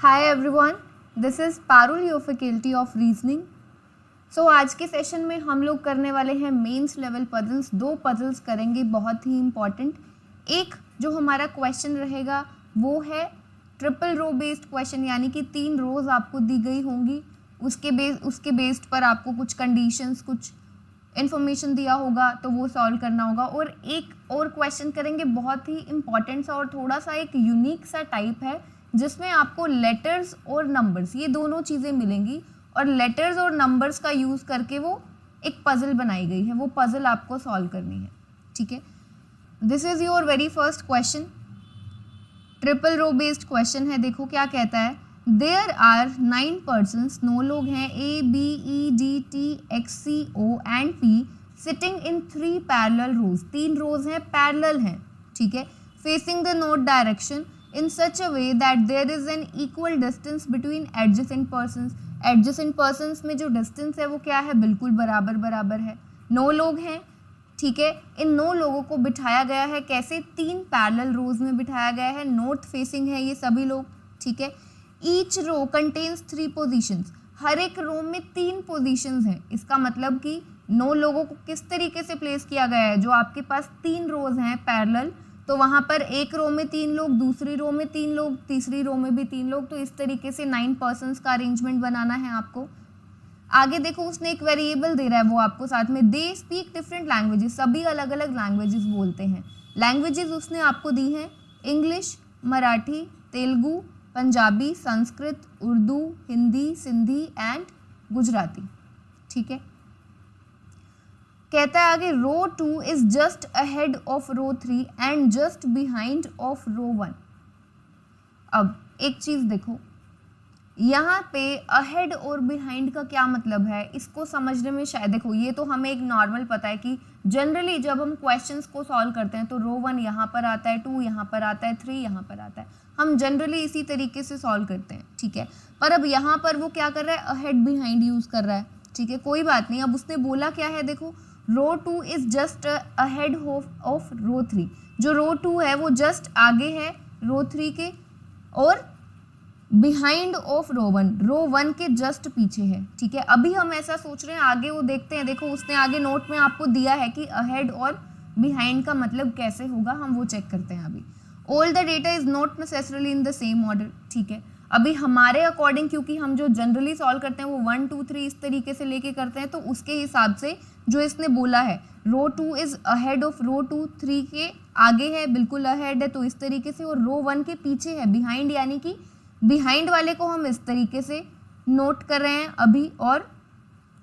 Hi everyone, this is Parul, your faculty of reasoning. So आज के session में हम लोग करने वाले हैं मेंस लेवल पजल्स। 2 पजल्स करेंगे बहुत ही इम्पॉर्टेंट। एक जो हमारा क्वेश्चन रहेगा वो है ट्रिपल रो बेस्ड क्वेश्चन, यानी कि 3 रोज आपको दी गई होंगी, उसके बेस्ड पर आपको कुछ कंडीशंस, कुछ इन्फॉर्मेशन दिया होगा तो वो सॉल्व करना होगा। और एक और क्वेश्चन करेंगे बहुत ही इम्पॉर्टेंट सा और थोड़ा सा एक यूनिक सा टाइप है, जिसमें आपको लेटर्स और नंबर्स, ये दोनों चीज़ें मिलेंगी और लेटर्स और नंबर्स का यूज़ करके वो एक पजल बनाई गई है, वो पजल आपको सॉल्व करनी है। ठीक है, this is your very first question. Triple row based question है। देखो क्या कहता है, देयर आर 9 पर्सन्स, 9 लोग हैं, ABEDTXCO and P sitting in 3 parallel रोज, 3 रोज हैं, पैरेलल हैं। ठीक है, facing the north direction in such a way that there is an equal distance between adjacent persons। adjacent persons में जो distance है वो क्या है, बिल्कुल बराबर बराबर है। 9 लोग हैं, ठीक है, इन 9 लोगों को बिठाया गया है कैसे, 3 पैरेलल रोज में बिठाया गया है, नॉर्थ फेसिंग है ये सभी लोग। ठीक है, ईच रो कंटेन्स 3 पोजीशंस, हर एक रो में 3 पोजीशंस हैं। इसका मतलब कि 9 लोगों को किस तरीके से प्लेस किया गया है, जो आपके पास 3 रोज हैं पैरेलल, तो वहाँ पर एक रो में 3 लोग, दूसरी रो में 3 लोग, तीसरी रो में भी 3 लोग, तो इस तरीके से 9 पर्सन्स का अरेंजमेंट बनाना है आपको। आगे देखो, उसने एक वेरिएबल दे रहा है वो आपको साथ में, दे स्पीक डिफरेंट लैंग्वेजेस, सभी अलग अलग लैंग्वेजेस बोलते हैं। लैंग्वेजेस उसने आपको दी हैं इंग्लिश, मराठी, तेलुगु, पंजाबी, संस्कृत, उर्दू, हिंदी, सिंधी एंड गुजराती। ठीक है, कहता है आगे, row 2 is just ahead of row 3 and just behind of row 1। अब एक चीज देखो, यहाँ पे अहेड और बिहाइंड का क्या मतलब है, इसको समझने में शायद, देखो ये तो हमें एक नॉर्मल पता है कि जनरली जब हम क्वेश्चंस को सॉल्व करते हैं तो रो 1 यहाँ पर आता है, 2 यहाँ पर आता है, 3 यहाँ पर आता है, हम जनरली इसी तरीके से सॉल्व करते हैं। ठीक है, पर अब यहाँ पर वो क्या कर रहा है, अहेड बिहाइंड यूज कर रहा है। ठीक है, कोई बात नहीं। अब उसने बोला क्या है, देखो रो 2 is just ahead of row 3, जो रो 2 है वो जस्ट आगे है रो 3 के और बिहाइंड ऑफ रो 1, रो 1 के जस्ट पीछे है। ठीक है, अभी हम ऐसा सोच रहे हैं, आगे वो देखते हैं। देखो उसने आगे नोट में आपको दिया है कि अहेड और बिहाइंड का मतलब कैसे होगा, हम वो चेक करते हैं अभी। All the data is not necessarily in the same order. ठीक है, अभी हमारे अकॉर्डिंग, क्योंकि हम जो जनरली सॉल्व करते हैं वो 1 2 3 इस तरीके से लेके करते हैं, तो उसके हिसाब से जो इसने बोला है रो 2 इज अहेड ऑफ रो 2, 3 के आगे है, बिल्कुल अहेड है, तो इस तरीके से, और रो 1 के पीछे है बिहाइंड, यानी कि बिहाइंड वाले को हम इस तरीके से नोट कर रहे हैं अभी, और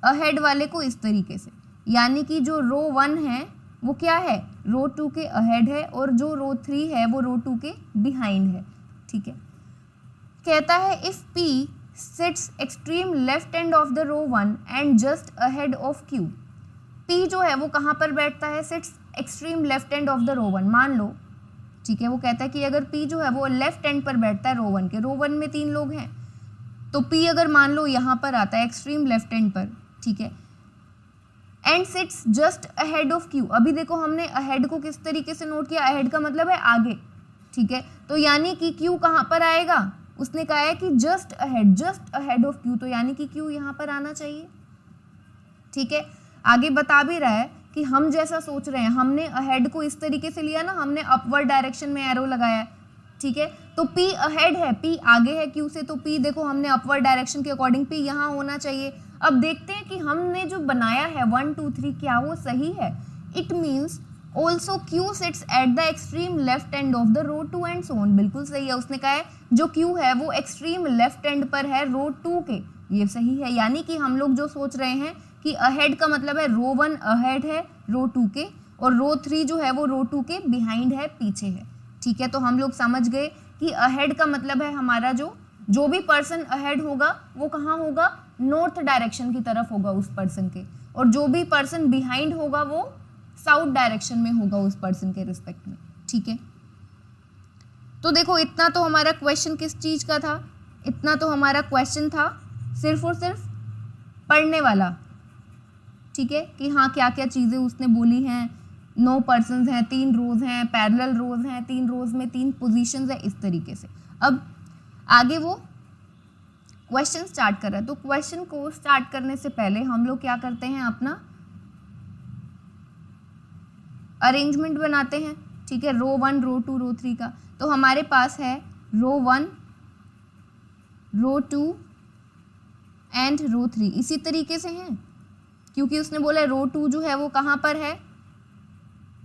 अहेड वाले को इस तरीके से, यानी कि जो रो 1 है वो क्या है, रो 2 के अहेड है, और जो रो 3 है वो रो 2 के बिहाइंड है। ठीक है, कहता है if P sits extreme left end of the row 1 and just ahead of Q, P जो है वो कहाँ पर बैठता है, sits extreme left end of the row 1, मान लो। ठीक है, वो कहता है कि अगर P जो है वो लेफ्ट एंड पर बैठता है रो 1 के, रो 1 में 3 लोग हैं, तो P अगर मान लो यहाँ पर आता है एक्सट्रीम लेफ्ट एंड पर, ठीक है, and sits just ahead of Q। अभी देखो हमने अहेड को किस तरीके से नोट किया, अहेड का मतलब है आगे। ठीक है, तो यानी कि Q कहाँ पर आएगा, उसने कहा है कि जस्ट अहेड ऑफ Q, तो यानी कि Q यहाँ पर आना चाहिए। ठीक है, आगे बता भी रहा है कि हम जैसा सोच रहे हैं, हमने अहेड को इस तरीके से लिया ना, हमने अपवर्ड डायरेक्शन में एरो लगाया है। ठीक है, तो P अहेड है, P आगे है Q से, तो P देखो हमने अपवर्ड डायरेक्शन के अकॉर्डिंग P यहाँ होना चाहिए। अब देखते हैं कि हमने जो बनाया है 1 2 3 क्या वो सही है। It means also Q sits at the extreme left end of the row 2 and so on. बिल्कुल सही है, उसने कहा है जो Q है वो एक्सट्रीम लेफ्ट एंड पर है रो 2 के, ये सही है। यानी कि हम लोग जो सोच रहे हैं कि अहेड का मतलब है रो 1 अहेड है रो 2 के, और रो 3 जो है वो रो 2 के बिहाइंड है, पीछे है। ठीक है, तो हम लोग समझ गए कि अहेड का मतलब है हमारा जो भी पर्सन अहेड होगा वो कहाँ होगा, नॉर्थ डायरेक्शन की तरफ होगा उस पर्सन के, और जो भी पर्सन बिहाइंड होगा वो साउथ डायरेक्शन में होगा उस पर्सन के रिस्पेक्ट में। ठीक है, तो देखो इतना तो हमारा क्वेश्चन किस चीज का था, इतना तो हमारा क्वेश्चन था सिर्फ और सिर्फ पढ़ने वाला। ठीक है, कि हाँ क्या क्या चीज़ें उसने बोली हैं, 9 पर्सन्स हैं, 3 रोज हैं, पैरेलल रोज हैं, 3 रोज में 3 पोजीशंस हैं, इस तरीके से। अब आगे वो क्वेश्चन स्टार्ट कर रहा है, तो क्वेश्चन को स्टार्ट करने से पहले हम लोग क्या करते हैं, अपना अरेंजमेंट बनाते हैं, ठीक है, रो 1, रो 2, रो 3 का। तो हमारे पास है रो 1, रो 2 एंड रो 3 इसी तरीके से हैं, क्योंकि उसने बोला रो 2 जो है वो कहाँ पर है,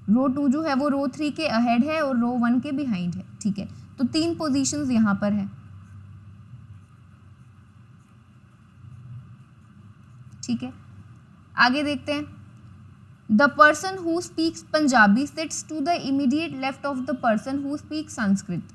रो 2 जो है वो रो 3 के अहेड है और रो 1 के बिहाइंड है, ठीक है। तो 3 पोजीशंस यहाँ पर है, ठीक है। आगे देखते हैं, the person who speaks Punjabi sits to the immediate left of the person who speaks Sanskrit.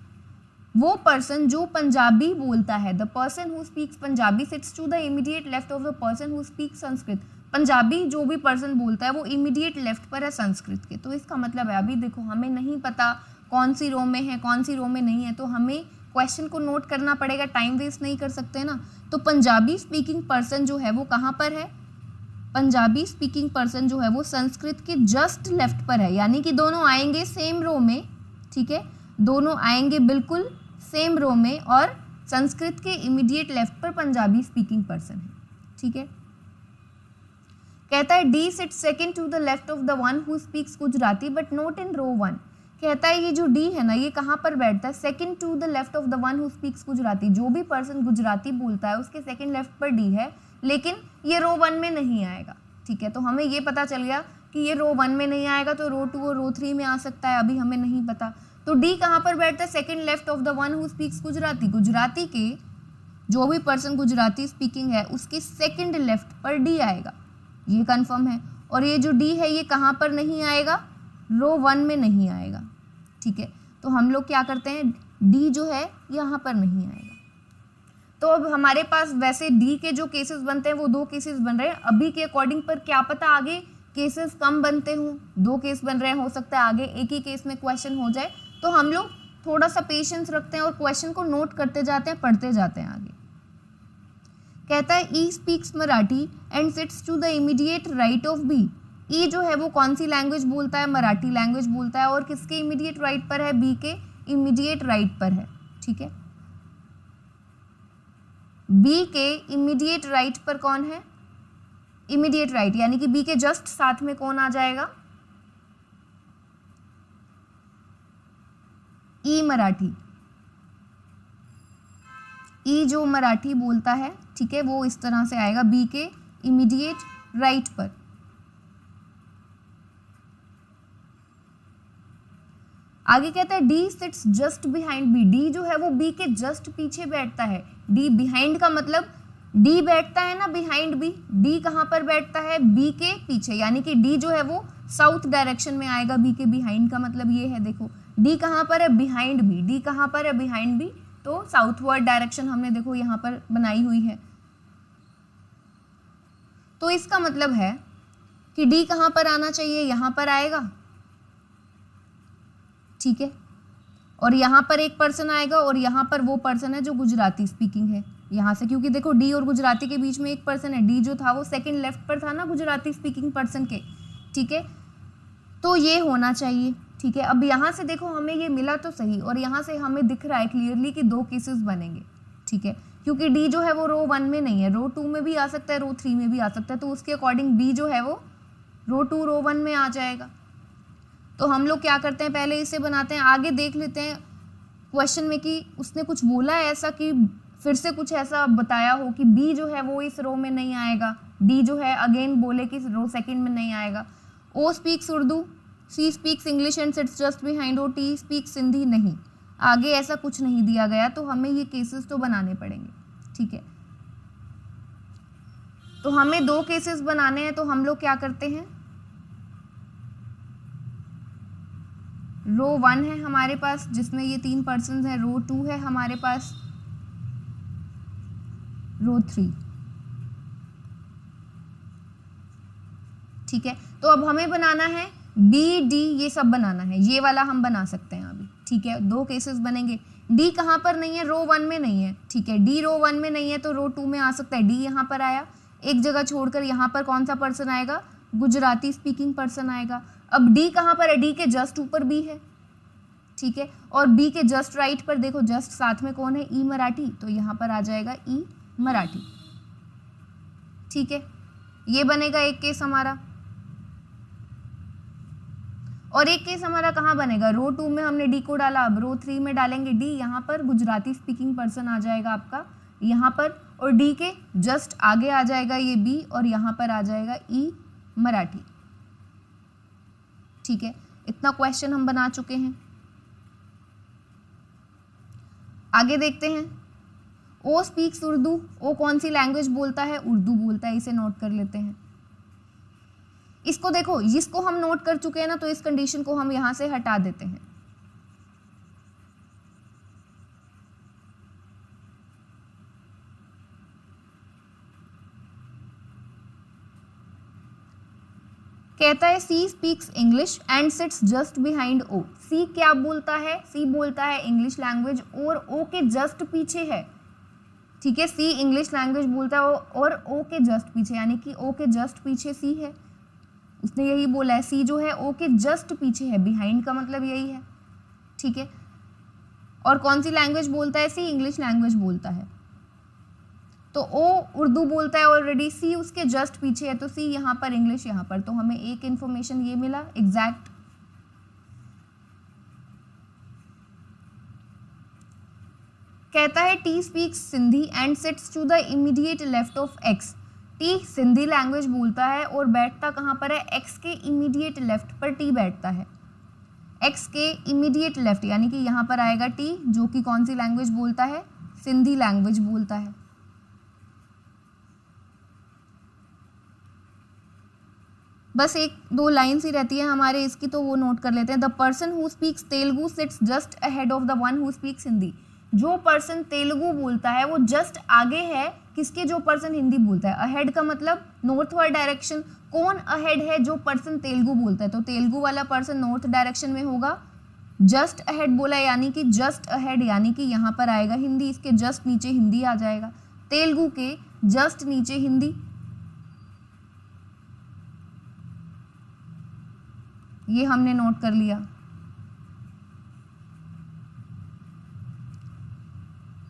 वो पर्सन जो पंजाबी बोलता है, the person who speaks Punjabi sits to the immediate left of the person who speaks Sanskrit. Punjabi जो भी पर्सन बोलता है वो इमीडिएट लेफ्ट पर है संस्कृत के। तो इसका मतलब है, अभी देखो हमें नहीं पता कौन सी रो में है कौन सी रो में नहीं है, तो हमें क्वेश्चन को नोट करना पड़ेगा, टाइम वेस्ट नहीं कर सकते ना। तो पंजाबी स्पीकिंग पर्सन जो है वो कहाँ पर है, पंजाबी स्पीकिंग पर्सन जो है वो संस्कृत के जस्ट लेफ्ट पर है, यानी कि दोनों आएंगे सेम रो में, ठीक है, दोनों आएंगे बिल्कुल सेम रो में, और संस्कृत के इमीडिएट लेफ्ट पर पंजाबी स्पीकिंग पर्सन है, ठीक है। कहता है D sit second to the left of the one who speaks Gujarati but not in row 1। कहता है ये जो डी है ना, ये कहाँ पर बैठता है, second to the left of the one who speaks Gujarati. जो भी पर्सन गुजराती बोलता है उसके सेकंड लेफ्ट पर डी है, लेकिन ये रो 1 में नहीं आएगा, ठीक है। तो हमें ये पता चल गया कि ये रो 1 में नहीं आएगा, तो रो 2 और रो 3 में आ सकता है, अभी हमें नहीं पता। तो डी कहाँ पर बैठता है, second left of the one who speaks Gujarati. Gujarati के जो भी पर्सन गुजराती स्पीकिंग है उसके सेकंड लेफ्ट पर डी आएगा, ये कंफर्म है। और ये जो डी है ये कहाँ पर नहीं आएगा, रो 1 में नहीं आएगा, ठीक है। तो हम लोग क्या करते हैं, डी जो है यहाँ पर नहीं आएगा। तो अब हमारे पास वैसे डी के जो केसेस बनते हैं वो 2 केसेस बन रहे हैं अभी के अकॉर्डिंग, पर क्या पता आगे केसेस कम बनते हों, 2 केस बन रहे हैं, हो सकता है आगे एक ही केस में क्वेश्चन हो जाए। तो हम लोग थोड़ा सा पेशेंस रखते हैं और क्वेश्चन को नोट करते जाते हैं, पढ़ते जाते हैं आगे। कहता है E speaks Marathi and sits to the immediate right of B. E जो है वो कौन सी लैंग्वेज बोलता है, मराठी लैंग्वेज बोलता है, और किसके इमीडिएट राइट पर है, बी के इमीडिएट राइट पर है, ठीक है। बी के इमीडिएट राइट पर कौन है, इमीडिएट राइट यानी कि बी के जस्ट साथ में कौन आ जाएगा, ई मराठी। ई जो मराठी बोलता है, ठीक है, वो इस तरह से आएगा बी के इमीडिएट राइट पर। आगे कहता है D sits just behind B. D जो है वो बी के जस्ट पीछे बैठता है। डी बिहाइंड का मतलब डी बैठता है ना बिहाइंड बी, डी कहाँ पर बैठता है, बी के पीछे, यानी कि डी जो है वो साउथ डायरेक्शन में आएगा, बी के बिहाइंड का मतलब ये है, देखो डी कहाँ पर है, बिहाइंड बी। डी कहाँ पर है, बिहाइंड बी, तो साउथवर्ड डायरेक्शन हमने देखो यहाँ पर बनाई हुई है। तो इसका मतलब है कि डी कहाँ पर आना चाहिए, यहाँ पर आएगा, ठीक है। और यहाँ पर एक पर्सन आएगा और यहाँ पर वो पर्सन है जो गुजराती स्पीकिंग है, यहाँ से, क्योंकि देखो डी और गुजराती के बीच में एक पर्सन है, डी जो था वो सेकंड लेफ्ट पर था ना गुजराती स्पीकिंग पर्सन के, ठीक है। तो ये होना चाहिए, ठीक है। अब यहाँ से देखो हमें ये मिला तो सही, और यहाँ से हमें दिख रहा है क्लियरली कि 2 केसेस बनेंगे, ठीक है, क्योंकि डी जो है वो रो 1 में नहीं है, रो 2 में भी आ सकता है, रो 3 में भी आ सकता है, तो उसके अकॉर्डिंग बी जो है वो रो 2 रो 1 में आ जाएगा। तो हम लोग क्या करते हैं, पहले इसे बनाते हैं, आगे देख लेते हैं क्वेश्चन में कि उसने कुछ बोला है ऐसा कि फिर से कुछ ऐसा बताया हो कि बी जो है वो इस रो में नहीं आएगा, डी जो है अगेन बोले कि रो सेकंड में नहीं आएगा। O speaks Urdu, C speaks English and sits just behind, O T speaks Sindhi, नहीं, आगे ऐसा कुछ नहीं दिया गया, तो हमें ये केसेस तो बनाने पड़ेंगे, ठीक है। तो हमें 2 केसेस बनाने हैं, तो हम लोग क्या करते हैं, रो 1 है हमारे पास जिसमें ये 3 पर्सन हैं, रो 2 है हमारे पास, रो 3, ठीक है। तो अब हमें बनाना है बी डी, ये सब बनाना है, ये वाला हम बना सकते हैं अभी, ठीक है। 2 केसेस बनेंगे। डी कहाँ पर नहीं है, रो 1 में नहीं है, ठीक है। डी रो 1 में नहीं है तो रो 2 में आ सकता है, डी यहाँ पर आया, एक जगह छोड़कर यहाँ पर कौन सा पर्सन आएगा, गुजराती स्पीकिंग पर्सन आएगा। अब डी कहाँ पर है, डी के जस्ट ऊपर बी है, ठीक है, और बी के जस्ट राइट पर देखो जस्ट साथ में कौन है, ई मराठी, तो यहाँ पर आ जाएगा ई मराठी। ठीक है, ये बनेगा एक केस हमारा। और एक केस हमारा कहाँ बनेगा, रो 2 में हमने डी को डाला, अब रो 3 में डालेंगे डी। यहाँ पर गुजराती स्पीकिंग पर्सन आ जाएगा आपका यहाँ पर, और डी के जस्ट आगे आ जाएगा ये बी, और यहाँ पर आ जाएगा ई मराठी। ठीक है, इतना क्वेश्चन हम बना चुके हैं। आगे देखते हैं। ओ स्पीक्स उर्दू, ओ कौन सी लैंग्वेज बोलता है, उर्दू बोलता है, इसे नोट कर लेते हैं। इसको देखो, इसको हम नोट कर चुके हैं ना, तो इस कंडीशन को हम यहां से हटा देते हैं। कहता है C speaks English and sits just behind O. C क्या बोलता है, सी बोलता है इंग्लिश लैंग्वेज और ओ के जस्ट पीछे है। ठीक है, सी इंग्लिश लैंग्वेज बोलता है और ओ के जस्ट पीछे, यानी कि ओ के जस्ट पीछे सी है। उसने यही बोला है, सी जो है ओ के जस्ट पीछे है, बिहाइंड का मतलब यही है। ठीक है, और कौन सी लैंग्वेज बोलता है, सी इंग्लिश लैंग्वेज बोलता है। तो ओ उर्दू बोलता है ऑलरेडी, सी उसके जस्ट पीछे है, तो सी यहाँ पर इंग्लिश यहाँ पर, तो हमें एक इंफॉर्मेशन ये मिला एग्जैक्ट। कहता है T speaks Sindhi and sits to the immediate left of X. T Sindhi language बोलता है और बैठता कहाँ पर है, एक्स के इमीडिएट लेफ्ट पर टी बैठता है। एक्स के इमीडिएट लेफ्ट यानी कि यहाँ पर आएगा टी, जो कि कौन सी लैंग्वेज बोलता है, सिंधी लैंग्वेज बोलता है। बस एक दो लाइन्स ही रहती है हमारे इसकी, तो वो नोट कर लेते हैं। The person who speaks Telugu sits just ahead of the one who speaks Hindi. जो पर्सन तेलुगु बोलता है वो जस्ट आगे है किसके, जो पर्सन हिंदी बोलता है। अहेड का मतलब नॉर्थवर्ड डायरेक्शन। कौन अहेड है, जो पर्सन तेलुगु बोलता है, तो तेलुगु वाला पर्सन नॉर्थ डायरेक्शन में होगा। जस्ट अहेड बोला यानी कि जस्ट अहेड यानी कि यहाँ पर आएगा हिंदी, इसके जस्ट नीचे हिंदी आ जाएगा। तेलुगु के जस्ट नीचे हिंदी, ये हमने नोट कर लिया।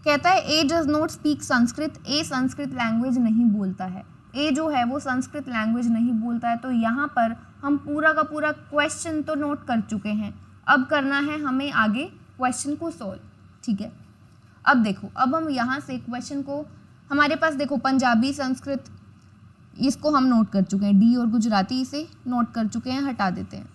कहता है A does not speak Sanskrit. A Sanskrit language नहीं बोलता है। ए जो है वो संस्कृत लैंग्वेज नहीं बोलता है। तो यहाँ पर हम पूरा का पूरा क्वेश्चन तो नोट कर चुके हैं, अब करना है हमें आगे क्वेश्चन को सॉल्व। ठीक है, अब देखो, अब हम यहाँ से क्वेश्चन को, हमारे पास देखो पंजाबी, संस्कृत, इसको हम नोट कर चुके हैं, डी और गुजराती इसे नोट कर चुके हैं, हटा देते हैं।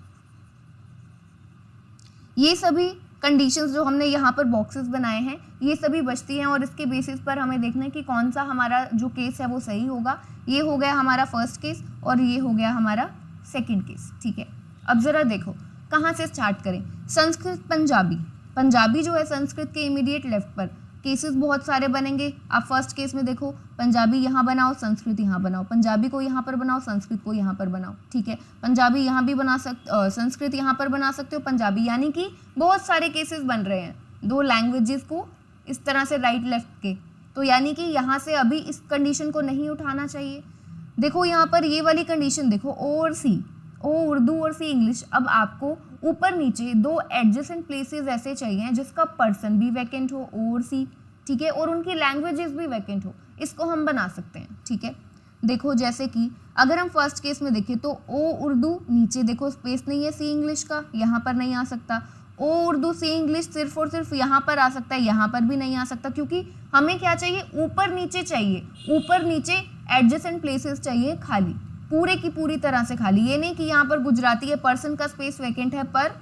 ये सभी कंडीशंस जो हमने यहाँ पर बॉक्सेस बनाए हैं ये सभी बचती हैं, और इसके बेसिस पर हमें देखना है कि कौन सा हमारा जो केस है वो सही होगा। ये हो गया हमारा फर्स्ट केस और ये हो गया हमारा सेकंड केस। ठीक है, अब ज़रा देखो कहाँ से स्टार्ट करें। संस्कृत पंजाबी, पंजाबी जो है संस्कृत के इमीडिएट लेफ्ट पर, केसेस बहुत सारे बनेंगे। आप फर्स्ट केस में देखो, पंजाबी यहाँ बनाओ, संस्कृत यहाँ बनाओ, पंजाबी को यहाँ पर बनाओ, संस्कृत को यहाँ पर बनाओ। ठीक है, पंजाबी यहाँ भी बना सकते, संस्कृत यहाँ पर बना सकते हो, पंजाबी, यानी कि बहुत सारे केसेस बन रहे हैं, दो लैंग्वेजेस को इस तरह से राइट लेफ्ट के। तो यानी कि यहाँ से अभी इस कंडीशन को नहीं उठाना चाहिए। देखो यहाँ पर ये वाली कंडीशन देखो, ओ और सी, ओ उर्दू और सी इंग्लिश। अब आपको ऊपर नीचे दो एडजेसेंट प्लेसेस ऐसे चाहिए जिसका पर्सन भी वैकेंट हो, ओ और सी। ठीक है, और उनकी लैंग्वेजेस भी वैकेंट हो, इसको हम बना सकते हैं। ठीक है, देखो जैसे कि अगर हम फर्स्ट केस में देखें तो ओ उर्दू, नीचे देखो स्पेस नहीं है सी इंग्लिश का, यहाँ पर नहीं आ सकता। ओ उर्दू सी इंग्लिश सिर्फ और सिर्फ यहाँ पर आ सकता है, यहाँ पर भी नहीं आ सकता, क्योंकि हमें क्या चाहिए, ऊपर नीचे चाहिए। ऊपर नीचे एडजेसेंट प्लेसेस चाहिए खाली, पूरे की पूरी तरह से खाली। ये नहीं कि यहाँ पर गुजराती है, पर्सन का स्पेस वैकेंट है, पर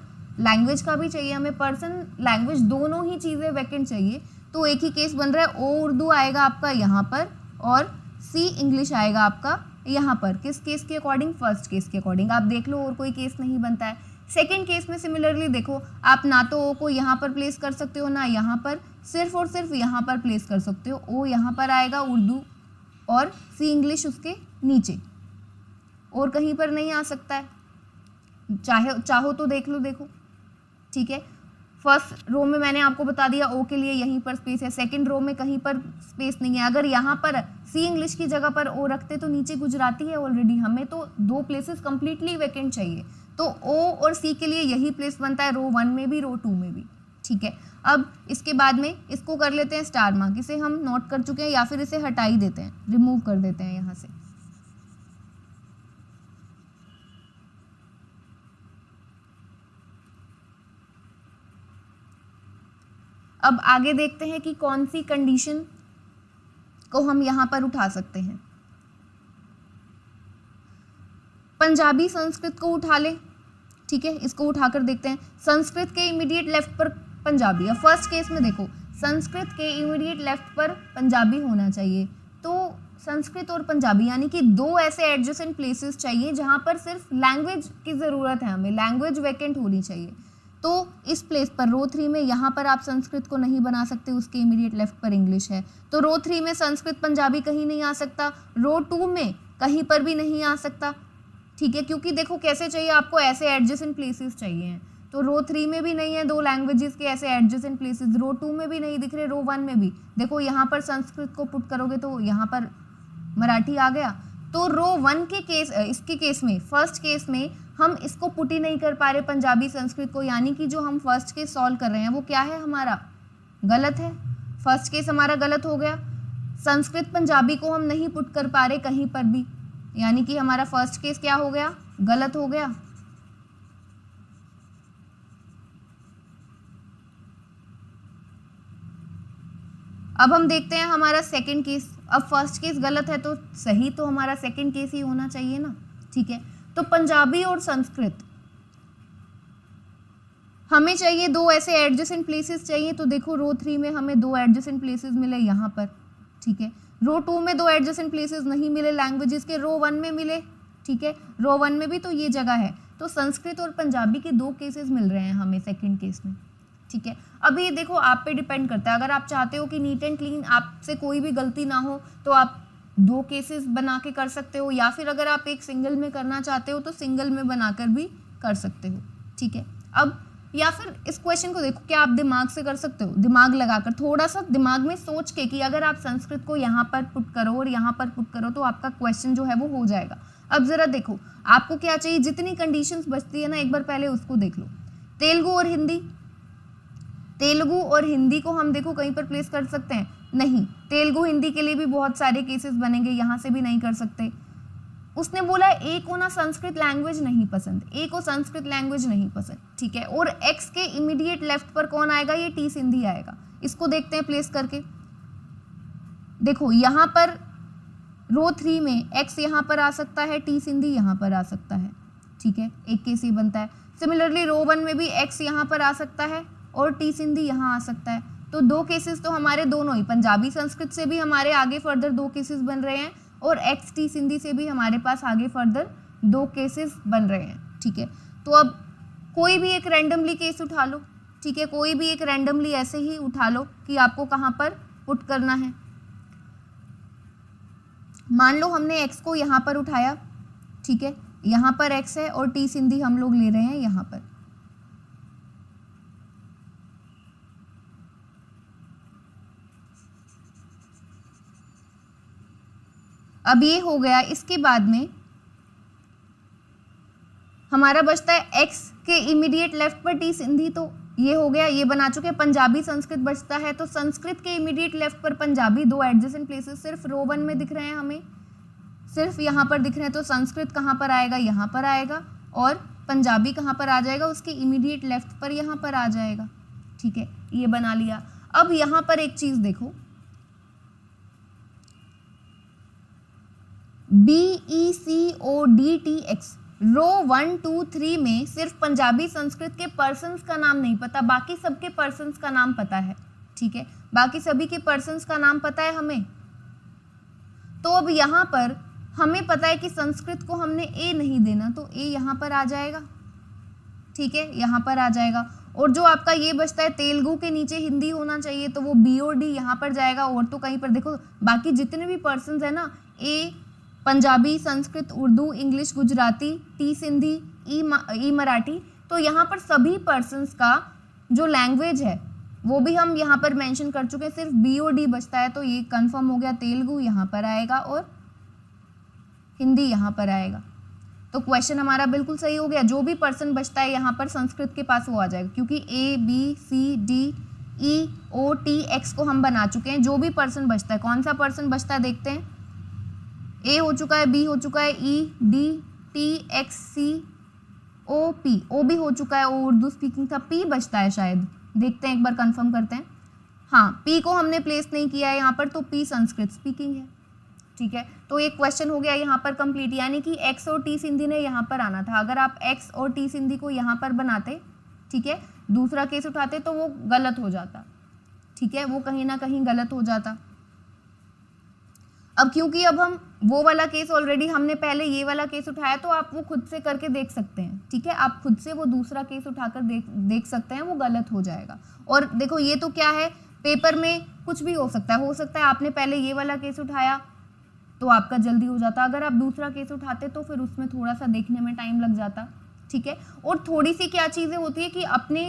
लैंग्वेज का भी चाहिए हमें, पर्सन लैंग्वेज दोनों ही चीज़ें वैकेंट चाहिए। तो एक ही केस बन रहा है, ओ उर्दू आएगा आपका यहाँ पर और सी इंग्लिश आएगा आपका यहाँ पर। किस केस के अकॉर्डिंग, फर्स्ट केस के अकॉर्डिंग। आप देख लो और कोई केस नहीं बनता है। सेकेंड केस में सिमिलरली देखो, आप ना तो ओ को यहाँ पर प्लेस कर सकते हो ना यहाँ पर, सिर्फ और सिर्फ यहाँ पर प्लेस कर सकते हो। ओ यहाँ पर आएगा उर्दू और सी इंग्लिश उसके नीचे, और कहीं पर नहीं आ सकता है। चाहो तो देख लो, देखो। ठीक है, फर्स्ट रो में मैंने आपको बता दिया ओ के लिए यहीं पर स्पेस है, सेकंड रो में कहीं पर स्पेस नहीं है। अगर यहाँ पर सी इंग्लिश की जगह पर ओ रखते तो नीचे गुजराती है ऑलरेडी, हमें तो दो प्लेसेस कंप्लीटली वैकेंट चाहिए। तो ओ और सी के लिए यही प्लेस बनता है, रो 1 में भी रो 2 में भी। ठीक है, अब इसके बाद में इसको कर लेते हैं स्टार मार्क, इसे हम नोट कर चुके हैं या फिर इसे हटा ही देते हैं, रिमूव कर देते हैं यहाँ से। अब आगे देखते हैं कि कौन सी कंडीशन को हम यहाँ पर उठा सकते हैं। पंजाबी संस्कृत को उठा ले, ठीक है, इसको उठाकर देखते हैं। संस्कृत के इमीडिएट लेफ्ट पर पंजाबी। अब फर्स्ट केस में देखो, संस्कृत के इमीडिएट लेफ्ट पर पंजाबी होना चाहिए, तो संस्कृत और पंजाबी यानी कि दो ऐसे एडजेसेंट प्लेसेस चाहिए जहाँ पर सिर्फ लैंग्वेज की ज़रूरत है, हमें लैंग्वेज वैकेंट होनी चाहिए। तो इस प्लेस पर रो 3 में यहाँ पर आप संस्कृत को नहीं बना सकते, उसके इमीडिएट लेफ्ट पर इंग्लिश है, तो रो 3 में संस्कृत पंजाबी कहीं नहीं आ सकता, रो 2 में कहीं पर भी नहीं आ सकता, ठीक है, क्योंकि देखो कैसे चाहिए आपको, ऐसे एडजेसेंट प्लेसेस चाहिए हैं। तो रो 3 में भी नहीं है दो लैंग्वेजेस के ऐसे एडजेसेंट प्लेसेस, रो 2 में भी नहीं दिख रहे, रो 1 में भी। देखो यहाँ पर संस्कृत को पुट करोगे तो यहाँ पर मराठी आ गया। तो रो 1 के केस, इसके केस में, फर्स्ट केस में हम इसको पुट ही नहीं कर पा रहे पंजाबी संस्कृत को, यानी कि जो हम फर्स्ट केस सॉल्व कर रहे हैं वो क्या है, हमारा गलत है। फर्स्ट केस हमारा गलत हो गया। संस्कृत पंजाबी को हम नहीं पुट कर पा रहे कहीं पर भी, यानी कि हमारा फर्स्ट केस क्या हो गया, गलत हो गया। अब हम देखते हैं हमारा सेकंड केस। अब फर्स्ट केस गलत है तो सही तो हमारा सेकंड केस ही होना चाहिए ना, ठीक है। तो पंजाबी और संस्कृत हमें चाहिए, दो ऐसे एडजेसेंट प्लेसेस चाहिए, तो देखो रो 3 में हमें दो एडजेसेंट प्लेसेस मिले यहाँ पर, ठीक है। रो 2 में दो एडजेसेंट प्लेसेस नहीं मिले लैंग्वेजेस के, रो 1 में मिले, ठीक है, रो 1 में भी तो ये जगह है, तो संस्कृत और पंजाबी के दो केसेस मिल रहे हैं हमें सेकंड केस में, ठीक है। अब ये देखो आप पे डिपेंड करता है, अगर आप चाहते हो कि नीट एंड क्लीन आपसे कोई भी गलती ना हो तो आप दो केसेस बना के कर सकते हो, या फिर अगर आप एक सिंगल में करना चाहते हो तो सिंगल में बनाकर भी कर सकते हो, ठीक है। अब या फिर इस क्वेश्चन को देखो, क्या आप दिमाग से कर सकते हो, दिमाग लगाकर थोड़ा सा दिमाग में सोच के कि अगर आप संस्कृत को यहाँ पर पुट करो और यहाँ पर पुट करो तो आपका क्वेश्चन जो है वो हो जाएगा। अब जरा देखो आपको क्या चाहिए, जितनी कंडीशंस बचती है ना एक बार पहले उसको देख लो। तेलुगु और हिंदी, तेलुगु और हिंदी को हम देखो कहीं पर प्लेस कर सकते हैं, नहीं, तेलुगु हिंदी के लिए भी बहुत सारे केसेस बनेंगे, यहाँ से भी नहीं कर सकते। उसने बोला ए को ना संस्कृत लैंग्वेज नहीं पसंद, ए को संस्कृत लैंग्वेज नहीं पसंद, ठीक है, और एक्स के इमीडिएट लेफ्ट पर कौन आएगा, ये टी सिंधी आएगा। इसको देखते हैं प्लेस करके। देखो यहाँ पर रो 3 में एक्स यहाँ पर आ सकता है, टी सिंधी यहाँ पर आ सकता है, ठीक है, एक केस ही बनता है। सिमिलरली रो 1 में भी एक्स यहाँ पर आ सकता है और टी सिंधी यहाँ आ सकता है, तो दो केसेस तो हमारे दोनों ही, पंजाबी संस्कृत से भी हमारे आगे फर्दर दो केसेस बन रहे हैं और एक्स टी सिंधी से भी हमारे पास आगे फर्दर दो केसेस बन रहे हैं, ठीक है। तो अब कोई भी एक रैंडमली केस उठा लो, ठीक है, कोई भी एक रैंडमली ऐसे ही उठा लो कि आपको कहाँ पर पुट करना है। मान लो हमने एक्स को यहाँ पर उठाया, ठीक है, यहाँ पर एक्स है और टी सिंधी हम लोग ले रहे हैं यहाँ पर। अब ये हो गया, इसके बाद में हमारा बचता है एक्स के इमीडिएट लेफ्ट पर टी सिंधी, तो ये हो गया, ये बना चुके हैं। पंजाबी संस्कृत बचता है, तो संस्कृत के इमीडिएट लेफ्ट पर पंजाबी, दो एडजेसेंट प्लेसेस सिर्फ रो 1 में दिख रहे हैं हमें, सिर्फ यहाँ पर दिख रहे हैं, तो संस्कृत कहाँ पर आएगा, यहाँ पर आएगा, और पंजाबी कहाँ पर आ जाएगा, उसके इमीडिएट लेफ्ट पर यहाँ पर आ जाएगा, ठीक है, ये बना लिया। अब यहाँ पर एक चीज देखो, BECODTX रो 1 2 3 में सिर्फ पंजाबी संस्कृत के पर्सन्स का नाम नहीं पता, बाकी सबके पर्सन्स का नाम पता है, ठीक है, बाकी सभी के पर्सन्स का नाम पता है हमें। तो अब यहाँ पर हमें पता है कि संस्कृत को हमने ए नहीं देना, तो ए यहाँ पर आ जाएगा, ठीक है, यहाँ पर आ जाएगा। और जो आपका ये बचता है तेलुगु के नीचे हिंदी होना चाहिए, तो वो BOD यहाँ पर जाएगा, और तो कहीं पर देखो बाकी जितने भी पर्सन्स है ना, ए पंजाबी संस्कृत उर्दू इंग्लिश गुजराती टी सिंधी ई मराठी, तो यहाँ पर सभी पर्सन्स का जो लैंग्वेज है वो भी हम यहाँ पर मेंशन कर चुके हैं, सिर्फ BOD बचता है, तो ये कंफर्म हो गया, तेलुगु यहाँ पर आएगा और हिंदी यहाँ पर आएगा। तो क्वेश्चन हमारा बिल्कुल सही हो गया, जो भी पर्सन बचता है यहाँ पर संस्कृत के पास वो आ जाएगा, क्योंकि A B C D E O T X को हम बना चुके हैं। जो भी पर्सन बचता है, कौन सा पर्सन बचता है देखते हैं। ए हो चुका है, बी हो चुका है, ई डी टी एक्स सी ओ पी, ओ भी हो चुका है, ओ उर्दू स्पीकिंग था। पी बचता है शायद, देखते हैं एक बार कंफर्म करते हैं। हाँ, पी को हमने प्लेस नहीं किया है यहाँ पर, तो पी संस्कृत स्पीकिंग है। ठीक है, तो एक क्वेश्चन हो गया यहाँ पर कंप्लीट, यानी कि एक्स और टी सिंधी ने यहाँ पर आना था। अगर आप एक्स और टी सिंधी को यहाँ पर बनाते, ठीक है, दूसरा केस उठाते तो वो गलत हो जाता। ठीक है, वो कहीं ना कहीं गलत हो जाता। अब क्योंकि अब हम वो वाला केस ऑलरेडी हमने पहले ये वाला केस उठाया, तो आप वो खुद से करके देख सकते हैं। ठीक है, आप खुद से वो दूसरा केस उठाकर देख सकते हैं, वो गलत हो जाएगा। और देखो ये तो क्या है, पेपर में कुछ भी हो सकता है आपने पहले ये वाला केस उठाया तो आपका जल्दी हो जाता, अगर आप दूसरा केस उठाते तो फिर उसमें थोड़ा सा देखने में टाइम लग जाता। ठीक है, और थोड़ी सी क्या चीज़ें होती है कि अपने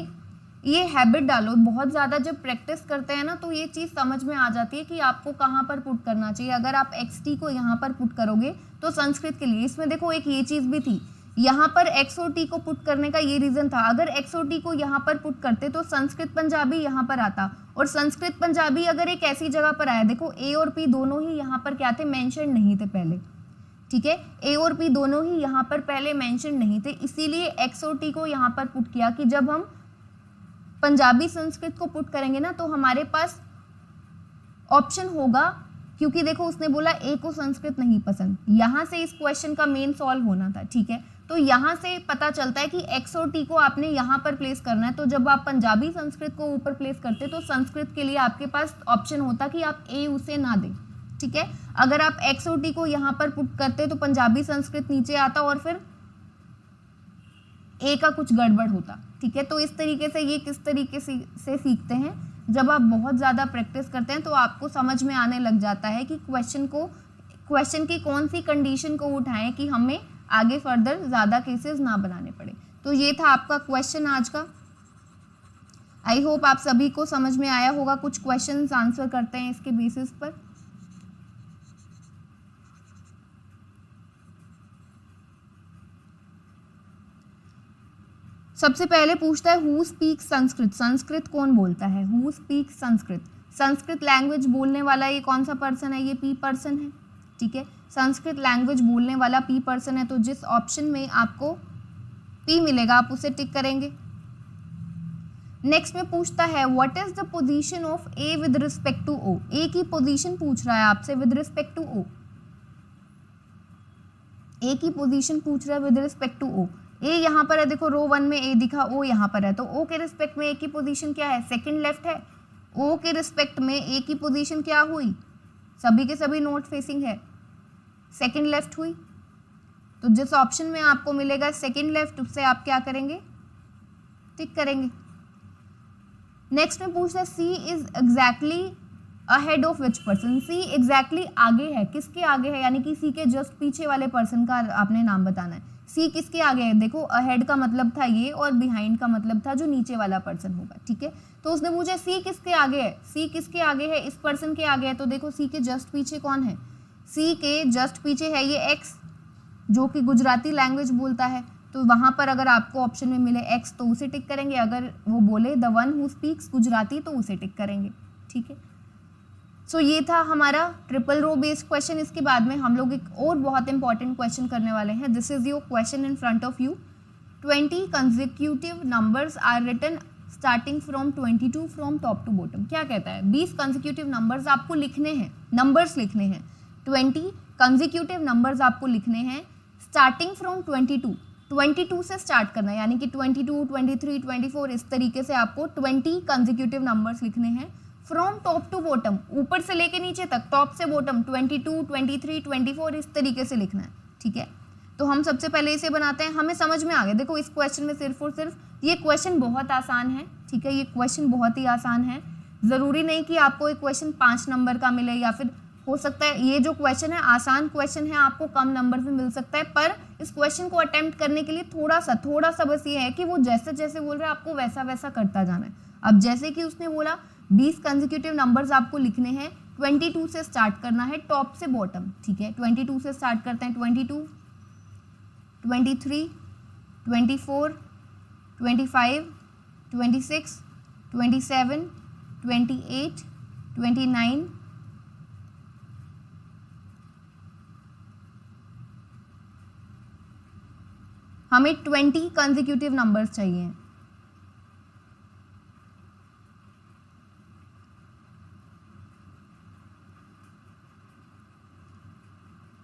ये हैबिट डालो, बहुत ज़्यादा जब प्रैक्टिस करते हैं ना तो ये चीज़ समझ में आ जाती है कि आपको कहाँ पर पुट करना चाहिए। अगर आप XT को यहाँ पर पुट करोगे तो संस्कृत के लिए, इसमें देखो एक ये चीज़ भी थी, यहाँ पर X और T को पुट करने का ये रीज़न था, अगर X और T को यहाँ पर पुट करते तो संस्कृत पंजाबी यहाँ पर आता, और संस्कृत पंजाबी अगर एक ऐसी जगह पर आया, देखो A और P दोनों ही यहाँ पर क्या थे, मेंशन नहीं थे पहले। ठीक है, A और P दोनों ही यहाँ पर पहले मेंशन नहीं थे, इसीलिए X और T को यहाँ पर पुट किया कि जब हम पंजाबी संस्कृत को पुट करेंगे ना तो हमारे पास ऑप्शन होगा, क्योंकि देखो उसने बोला ए को संस्कृत नहीं पसंद, यहाँ से इस क्वेश्चन का मेन सॉल्व होना था। ठीक है, तो यहाँ से पता चलता है कि एक्स और टी को आपने यहाँ पर प्लेस करना है, तो जब आप पंजाबी संस्कृत को ऊपर प्लेस करते तो संस्कृत के लिए आपके पास ऑप्शन होता कि आप ए उसे ना दें। ठीक है, अगर आप एक्स और टी को यहाँ पर पुट करते तो पंजाबी संस्कृत नीचे आता और फिर ए का कुछ गड़बड़ होता। ठीक है, तो इस तरीके से ये किस तरीके से सीखते हैं, जब आप बहुत ज़्यादा प्रैक्टिस करते हैं तो आपको समझ में आने लग जाता है कि क्वेश्चन की कौन सी कंडीशन को उठाएं कि हमें आगे फर्दर ज़्यादा केसेस ना बनाने पड़े। तो ये था आपका क्वेश्चन आज का। आई होप आप सभी को समझ में आया होगा। कुछ क्वेश्चंस आंसर करते हैं इसके बेसिस पर। सबसे पहले पूछता है हु स्पीक्स संस्कृत, संस्कृत कौन बोलता है, who speaks Sanskrit. Sanskrit language बोलने वाला ये कौन सा पर्सन है, ये पी पर्सन है। ठीक है, संस्कृत लैंग्वेज बोलने वाला पी पर्सन है, तो जिस ऑप्शन में आपको पी मिलेगा आप उसे टिक करेंगे। नेक्स्ट में पूछता है what is the position of A with respect to O, A की पोजीशन पूछ रहा है आपसे with respect to O, A की पोजीशन पूछ रहा है with respect to O. A यहाँ पर है, देखो रो 1 में ए दिखा, ओ यहाँ पर है, तो ओ के रिस्पेक्ट में ए की पोजीशन क्या है, सेकंड लेफ्ट है। ओ के रिस्पेक्ट में ए की पोजीशन क्या हुई, सभी के सभी नॉर्थ फेसिंग है, सेकंड लेफ्ट हुई। तो जिस ऑप्शन में आपको मिलेगा सेकंड लेफ्ट, उससे आप क्या करेंगे, टिक करेंगे। नेक्स्ट में पूछता है C is exactly ahead of which person, C exactly आगे है, किसके आगे है, यानी कि सी के जस्ट पीछे वाले पर्सन का आपने नाम बताना है। सी किसके आगे है, देखो अहेड का मतलब था ये और बिहाइंड का मतलब था जो नीचे वाला पर्सन होगा। ठीक है, तो उसने पूछा सी किसके आगे है, सी किसके आगे है, इस पर्सन के आगे है, तो देखो सी के जस्ट पीछे कौन है, सी के जस्ट पीछे है ये एक्स जो कि गुजराती लैंग्वेज बोलता है, तो वहाँ पर अगर आपको ऑप्शन में मिले एक्स तो उसे टिक करेंगे, अगर वो बोले the one who speaks Gujarati तो उसे टिक करेंगे। ठीक है, सो ये था हमारा ट्रिपल रो बेस्ड क्वेश्चन। इसके बाद में हम लोग एक और बहुत इंपॉर्टेंट क्वेश्चन करने वाले हैं। This is your question in front of you. 20 consecutive numbers are written starting from 22 from top to bottom. क्या कहता है, 20 कंसेक्यूटिव नंबर्स आपको लिखने हैं, नंबर्स लिखने हैं, 20 कंसेक्यूटिव नंबर्स आपको लिखने हैं स्टार्टिंग फ्रॉम 22 से स्टार्ट करना है, यानी कि 22, 23, 24 इस तरीके से आपको 20 कंसेक्यूटिव नंबर्स लिखने हैं फ्रॉम टॉप टू बॉटम, ऊपर से लेके नीचे तक, टॉप से बॉटम 22, 23, 24 इस तरीके से लिखना है। ठीक है, तो हम सबसे पहले इसे बनाते हैं, हमें समझ में आ गया। देखो इस क्वेश्चन में सिर्फ और सिर्फ ये क्वेश्चन बहुत आसान है। ठीक है, ये क्वेश्चन बहुत ही आसान है, ज़रूरी नहीं कि आपको एक क्वेश्चन 5 नंबर का मिले, या फिर हो सकता है ये जो क्वेश्चन है आसान क्वेश्चन है, आपको कम नंबर में मिल सकता है, पर इस क्वेश्चन को अटेम्प्ट करने के लिए थोड़ा सा बस ये है कि वो जैसे जैसे बोल रहे हैं आपको वैसा वैसा करता जाना है। अब जैसे कि उसने बोला 20 कंसेक्यूटिव नंबर्स आपको लिखने हैं, 22 से स्टार्ट करना है टॉप से बॉटम। ठीक है, 22 से स्टार्ट करते हैं, 22, 23, 24, 25, 26, 27, 28, 29, हमें 20 कंसेक्यूटिव नंबर्स चाहिए।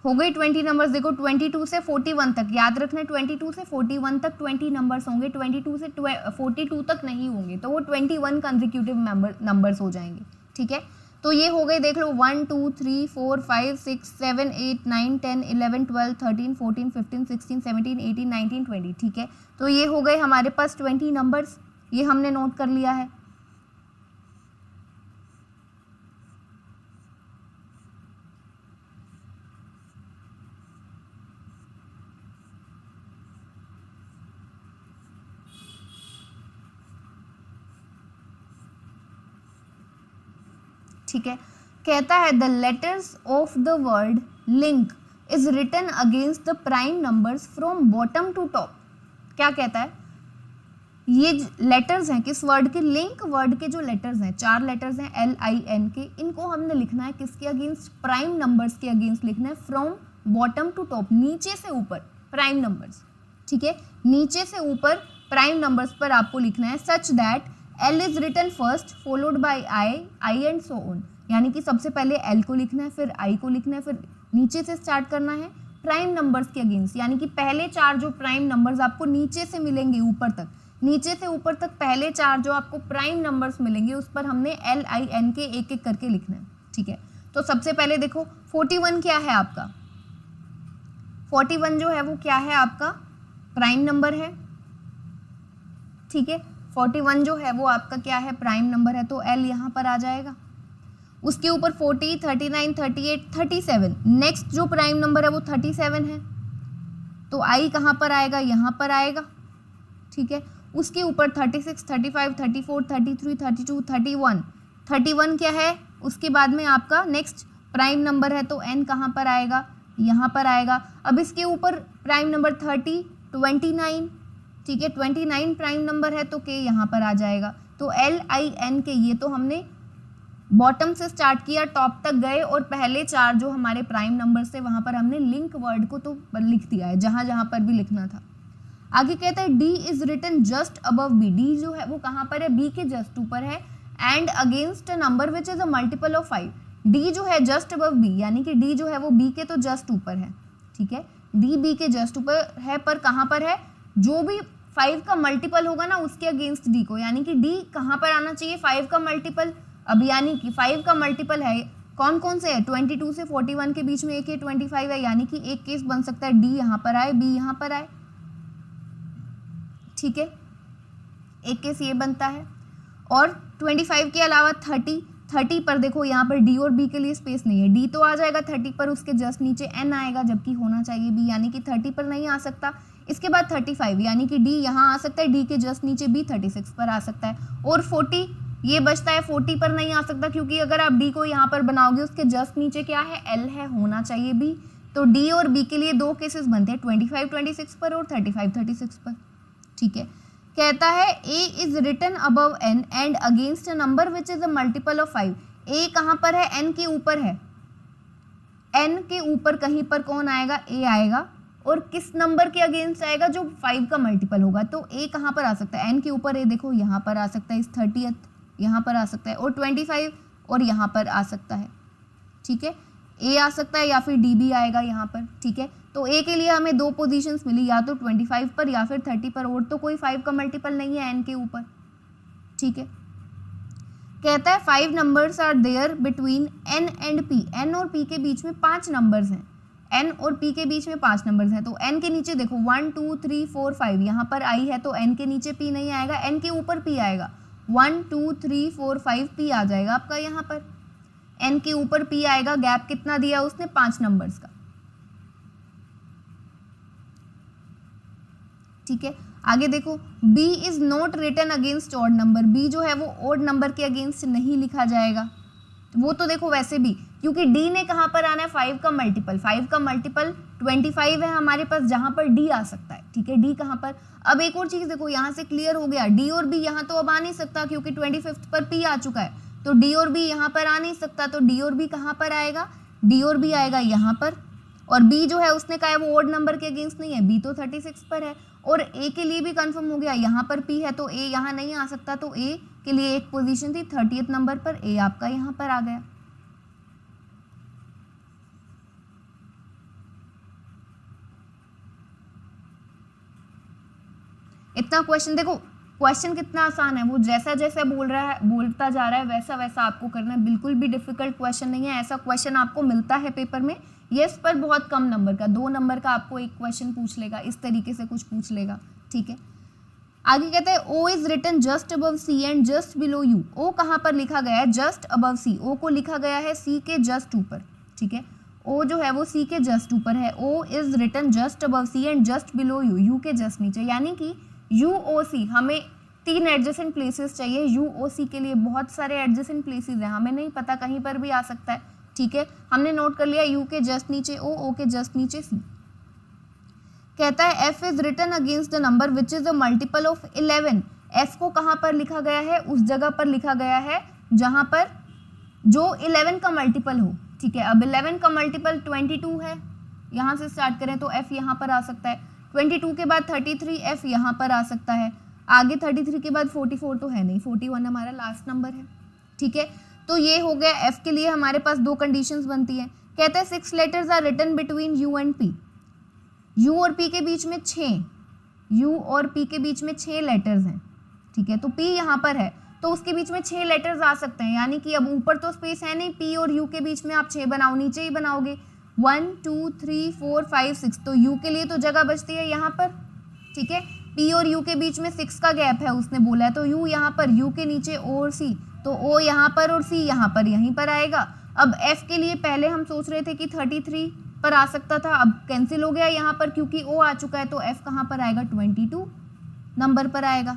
हो गई 20 नंबर्स। देखो 22 से 41 तक, याद रखना 22 से 41 तक 20 नंबर्स होंगे, 22 से 42 तक नहीं होंगे, तो वो 21 कंसेक्यूटिव नंबर्स हो जाएंगे। ठीक है, तो ये हो गए, देख लो 1 2 3 4 5 6 7 8 9 10 11 12 13 14 15 16 17 18 19 20। ठीक है, तो ये हो गए हमारे पास 20 नंबर्स, ये हमने नोट कर लिया है। ठीक है, कहता है the letters of the word link is written against the prime numbers from bottom to top. क्या कहता है, ये लेटर्स हैं किस वर्ड के, लिंक वर्ड के जो लेटर्स हैं, 4 लेटर्स हैं LIN के, इनको हमने लिखना है किसके अगेंस्ट, प्राइम नंबर्स के अगेंस्ट लिखना है, फ्रॉम बॉटम टू टॉप, नीचे से ऊपर प्राइम नंबर्स। ठीक है, नीचे से ऊपर प्राइम नंबर्स पर आपको लिखना है, such that L is written first followed by I and so on, यानी कि सबसे पहले L को लिखना है, फिर I को लिखना है, फिर नीचे से स्टार्ट करना है प्राइम नंबर्स के अगेंस्ट, यानी कि पहले 4 जो प्राइम नंबर्स आपको नीचे से मिलेंगे ऊपर तक, नीचे से ऊपर तक पहले 4 जो आपको प्राइम नंबर्स मिलेंगे उस पर हमने LIN के एक एक करके लिखना है। ठीक है, तो सबसे पहले देखो 41 क्या है आपका, 41 जो है वो क्या है आपका, प्राइम नंबर है। ठीक है, 41 जो है वो आपका क्या है, प्राइम नंबर है, तो L यहाँ पर आ जाएगा। उसके ऊपर 40, 39, 38, 37, नेक्स्ट जो प्राइम नंबर है वो 37 है, तो I कहाँ पर आएगा, यहाँ पर आएगा। ठीक है, उसके ऊपर 36, 35, 34, 33, 32, 31, 31 क्या है, उसके बाद में आपका नेक्स्ट प्राइम नंबर है, तो N कहाँ पर आएगा, यहाँ पर आएगा। अब इसके ऊपर प्राइम नंबर 30, 29, ठीक है, 29 प्राइम नंबर है, तो K यहाँ पर आ जाएगा। तो LIN के, ये तो हमने बॉटम से स्टार्ट किया, टॉप तक गए और पहले 4 जो हमारे प्राइम नंबर से वहाँ पर हमने लिंक वर्ड को तो लिख दिया है जहाँ जहाँ पर भी लिखना था। आगे कहता है D is written just above B, D जो है वो कहाँ पर है, B के जस्ट ऊपर है, and against a number which is a multiple of 5। D जो है जस्ट अबव B, यानी कि D जो है वो B के तो जस्ट ऊपर है। ठीक है, D B के जस्ट ऊपर है, पर कहाँ पर है, जो भी 5 का मल्टीपल होगा ना उसके अगेंस्ट D को, यानी कि D कहाँ पर आना चाहिए, 5 का मल्टीपल। अब यानी कि 5 का मल्टीपल है कौन कौन से है, 22 से 41 के बीच में एक है 25 है, यानी कि एक केस बन सकता है D यहाँ पर आए, B यहाँ पर आए। ठीक है, एक केस ये बनता है। और 25 के अलावा 30 पर देखो यहाँ पर D और B के लिए स्पेस नहीं है, D तो आ जाएगा 30 पर, उसके जस्ट नीचे N आएगा, जबकि होना चाहिए B, यानी कि 30 पर नहीं आ सकता। इसके बाद 35, यानी कि D यहाँ आ सकता है, D के जस्ट नीचे B 36 पर आ सकता है। और 40 ये बचता है, 40 पर नहीं आ सकता, क्योंकि अगर आप D को यहाँ पर बनाओगे उसके जस्ट नीचे क्या है, L है, होना चाहिए B। तो D और B के लिए 2 केसेस बनते हैं, 25 26 पर और 35 36 पर। ठीक है, कहता है A is written above N and against a number which is a multiple of 5। A कहाँ पर है, N के ऊपर है, N के ऊपर कहीं पर कौन आएगा, A आएगा, और किस नंबर के अगेंस्ट आएगा, जो 5 का मल्टीपल होगा। तो A कहाँ पर आ सकता है, N के ऊपर A देखो यहाँ पर आ सकता है, इस 30th यहाँ पर आ सकता है, और 25 और यहाँ पर आ सकता है। ठीक है, A आ सकता है या फिर D भी आएगा यहाँ पर। ठीक है, तो A के लिए हमें 2 पोजीशंस मिली, या तो 25 पर या फिर 30 पर, और तो कोई 5 का मल्टीपल नहीं है N के ऊपर। ठीक है, कहता है 5 numbers are there between N and P, N और P के बीच में 5 नंबर्स हैं, N और P के बीच में 5 नंबर्स हैं। तो N के नीचे देखो 1 2 3 4 5, यहाँ पर I है तो N के नीचे P नहीं आएगा, N के ऊपर P आएगा, 1 2 3 4 5 P आ जाएगा आपका यहाँ पर, N के ऊपर P आएगा। गैप कितना दिया उसने, 5 नंबर्स का। ठीक है, आगे देखो B is not written against odd number, B जो है वो ऑड नंबर के अगेंस्ट नहीं लिखा जाएगा। वो तो देखो वैसे भी, क्योंकि D ने कहाँ पर आना है, 5 का मल्टीपल, 5 का मल्टीपल 25 है हमारे पास, जहाँ पर D आ सकता है। ठीक है, D कहाँ पर, अब एक और चीज़ देखो, यहाँ से क्लियर हो गया, D और B यहाँ तो अब आ नहीं सकता, क्योंकि 25 पर P आ चुका है, तो डी और बी यहाँ पर आ नहीं सकता, तो डी और बी कहाँ पर आएगा, डी और बी आएगा यहाँ पर। और बी जो है उसने कहा है वो ओड नंबर के अगेंस्ट नहीं है, बी तो 36 पर है। और ए के लिए भी कंफर्म हो गया, यहाँ पर पी है तो ए यहाँ नहीं आ सकता, तो ए के लिए एक पोजीशन थी 30th नंबर पर, ए आपका यहाँ पर आ गया। इतना क्वेश्चन देखो, क्वेश्चन कितना आसान है, वो जैसा जैसा बोलता जा रहा है वैसा वैसा आपको करना है, बिल्कुल भी डिफिकल्ट क्वेश्चन नहीं है। ऐसा क्वेश्चन आपको मिलता है पेपर में, यस पर बहुत कम नंबर का, 2 नंबर का आपको एक क्वेश्चन पूछ लेगा, इस तरीके से कुछ पूछ लेगा, ठीक है। आगे कहते हैं O is written just above C and just below U. O कहाँ पर लिखा गया है, जस्ट अबव सी, ओ को लिखा गया है सी के जस्ट ऊपर, ठीक है। ओ जो है वो सी के जस्ट ऊपर है, O is written just above C and just below U, U के जस्ट नीचे, यानी कि यू ओ सी, हमें 3 एडजेसेंट प्लेसेस चाहिए। यू ओ सी के लिए बहुत सारे एडजेसेंट प्लेसेस हैं, हमें नहीं पता, कहीं पर भी आ सकता है, ठीक है। हमने नोट कर लिया यू के जस्ट नीचे ओ, ओ के जस्ट नीचे सी। कहता है F is written against the number which is the multiple of 11। F को कहाँ पर लिखा गया है, उस जगह पर लिखा गया है जहाँ पर जो 11 का मल्टीपल हो, ठीक है। अब 11 का मल्टीपल 22 है, यहाँ से स्टार्ट करें तो एफ यहाँ पर आ सकता है, 22 के बाद 33, एफ यहाँ पर आ सकता है, आगे 33 के बाद 44 तो है नहीं, 41 हमारा लास्ट नंबर है, ठीक है। तो ये हो गया एफ के लिए, हमारे पास 2 कंडीशंस बनती हैं। कहता है 6 letters are written between U and P. U और पी के बीच में 6, यू और पी के बीच में 6 लेटर्स हैं, ठीक है। तो पी यहाँ पर है तो उसके बीच में 6 लेटर्स आ सकते हैं, यानी कि अब ऊपर तो स्पेस है नहीं, पी और यू के बीच में आप 6 बनाओ, नीचे ही बनाओगे 1 2 3 4 5 6, तो यू के लिए तो जगह बचती है यहाँ पर, ठीक है। पी और यू के बीच में 6 का गैप है उसने बोला है, तो यू यहाँ पर, यू के नीचे ओ और सी, तो ओ यहाँ पर और सी यहाँ पर, यहीं पर आएगा। अब एफ के लिए पहले हम सोच रहे थे कि 33 पर आ सकता था, अब कैंसिल हो गया यहाँ पर क्योंकि ओ आ चुका है, तो एफ कहाँ पर आएगा, 22 नंबर पर आएगा,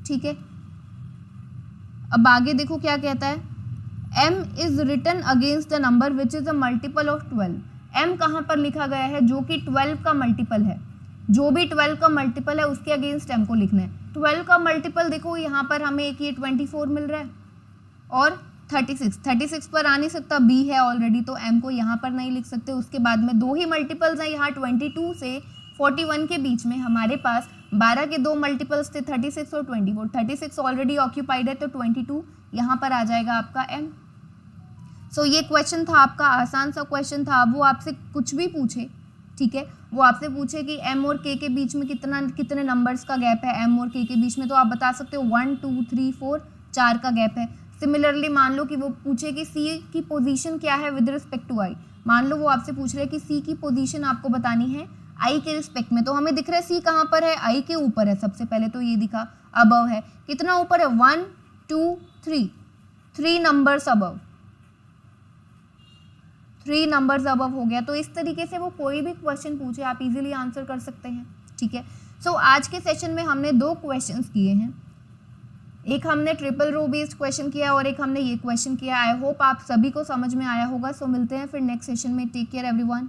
ठीक है। अब आगे देखो क्या कहता है, m is written against the number which is a multiple of 12। m कहाँ पर लिखा गया है, जो कि 12 का मल्टीपल है, जो भी 12 का मल्टीपल है उसके अगेंस्ट m को लिखना है। 12 का मल्टीपल देखो यहाँ पर हमें एक ये 24 मिल रहा है और 36 पर आ नहीं सकता, b है ऑलरेडी, तो m को यहाँ पर नहीं लिख सकते। उसके बाद में 2 ही मल्टीपल्स हैं यहाँ, 22 से 41 के बीच में हमारे पास 12 के 2 मल्टीपल्स थे, 36 और 24। 36 ऑलरेडी ऑक्यूपाइड है, तो 22 यहाँ पर आ जाएगा आपका m। सो ये क्वेश्चन था आपका, आसान सा क्वेश्चन था। वो आपसे कुछ भी पूछे, ठीक है, वो आपसे पूछे कि m और k के बीच में कितने नंबर्स का गैप है, m और k के बीच में, तो आप बता सकते हो 1 2 3 4 4 का गैप है। सिमिलरली मान लो कि वो पूछे कि c की पोजीशन क्या है विद रिस्पेक्ट टू i, मान लो वो आपसे पूछ रहे हैं कि c की पोजीशन आपको बतानी है i के रिस्पेक्ट में, तो हमें दिख रहा है c कहाँ पर है, i के ऊपर है, सबसे पहले तो ये दिखा, अबव है, कितना ऊपर है, 1 2 3 नंबर्स अबव, 3 नंबर्स अबव हो गया। तो इस तरीके से वो कोई भी क्वेश्चन पूछे आप इजीली आंसर कर सकते हैं, ठीक है। सो आज के सेशन में हमने 2 क्वेश्चंस किए हैं, एक हमने ट्रिपल रो बेस्ड क्वेश्चन किया और एक हमने ये क्वेश्चन किया। आई होप आप सभी को समझ में आया होगा। सो मिलते हैं फिर नेक्स्ट सेशन में। Take care everyone.